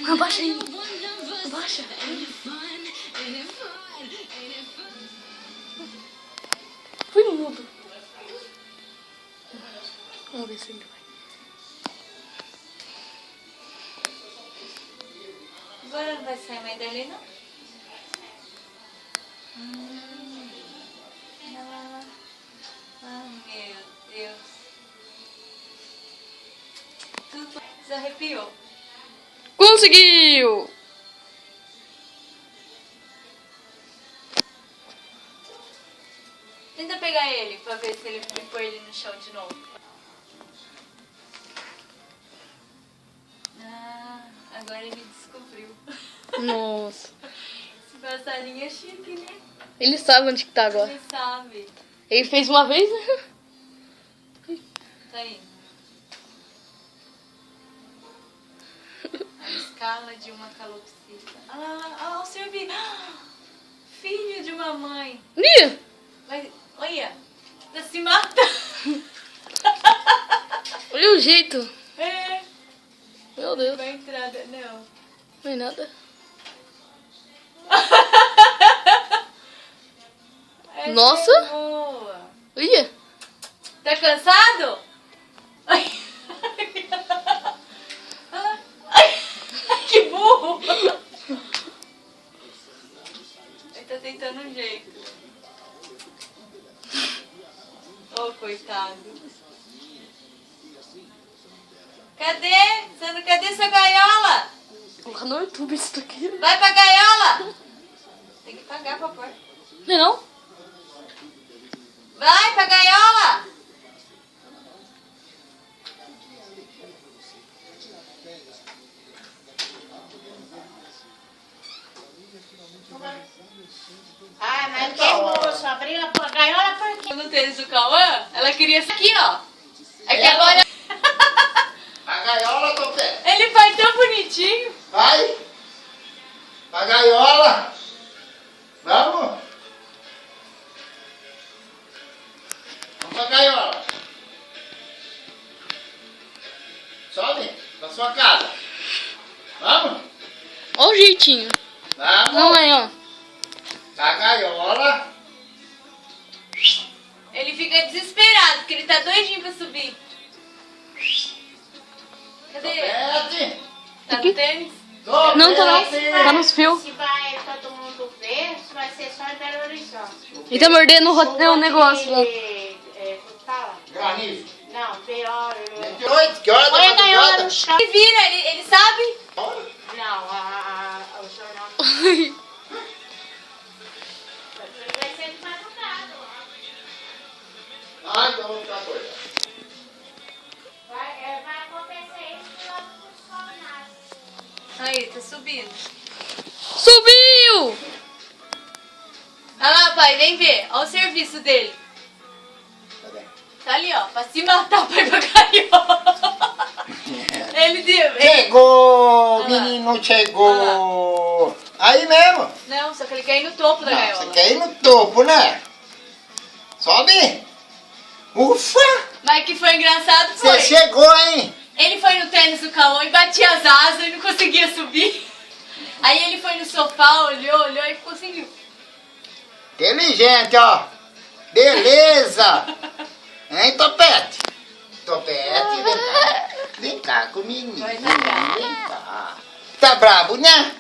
Abaixa aí. Abaixa. Fui mudo. Vamos ver se ele vai. Agora não vai sair mais dali, não? Não. Ah, meu Deus. Tudo desarrepiou. Conseguiu! Tenta pegar ele pra ver se ele põe ele no chão de novo. Ah, agora ele descobriu. Nossa. Esse passarinho é chique, né? Ele sabe onde que tá agora. Ele sabe. Ele fez uma vez, né? Tá indo. A escala de uma calopsita. Ah, o Silvio. Filho de uma mãe. Ih! Mas, olha, tá se matando. Olha o jeito. É. Meu Deus. Vai entrar, não. Não é nada. Essa Nossa. é boa. Olha. Tá cansado? Ai. Ai, que burro. Ele tá tentando um jeito. Oh, coitado. Cadê sua gaiola? Coloca no YouTube isso aqui. Vai pra gaiola. Tem que pagar pra pôr. Não é não? Vai pra gaiola. Ah, mas que moço, abriu a gaiola por quê? No tênis do Cauã, ela queria isso aqui, ó. É que agora A gaiola, Topé. ele faz tão bonitinho. Vai. A gaiola. Vamos. Vamos pra gaiola. Sobe pra sua casa. Vamos. Olha o jeitinho. Vamos. Não é, ó. A gaiola. Ele fica desesperado, porque ele tá doidinho pra subir. Cadê ele? Topete. Tá no tênis? Topete. Não, tá não. Tá nos fios. Se vai todo mundo ver, vai ser só em Belo Horizonte. Ele tá mordendo o negócio lá. Como fala? Granizo. Não, pior. Que hora da Põe a gaiola madrugada? no chão. Ele vira, ele sabe? Não, o jornal vai ser de madrugada. Ah, então vou ficar acordado. Vai acontecer isso logo que o sol nasce. Aí, tá subindo. Subiu! Olha lá, pai, vem ver. Olha o serviço dele. Cadê? Tá ali, ó, pra se matar, pai, pra gaiola. Ele deu. Chegou, Olha lá. menino, chegou. Aí mesmo. Não, só que ele quer ir no topo da Não, gaiola. você quer ir no topo, né? Sobe. Ufa! Mas que foi engraçado foi. Você chegou, hein? Ele foi no tênis do Cauã e batia as asas e não conseguia subir. Aí ele foi no sofá, olhou e conseguiu. Inteligente, ó. Beleza. Hein, Topete? Topete, vem cá. Vem cá comigo. Vai jogar. Vem cá. Tá brabo, né?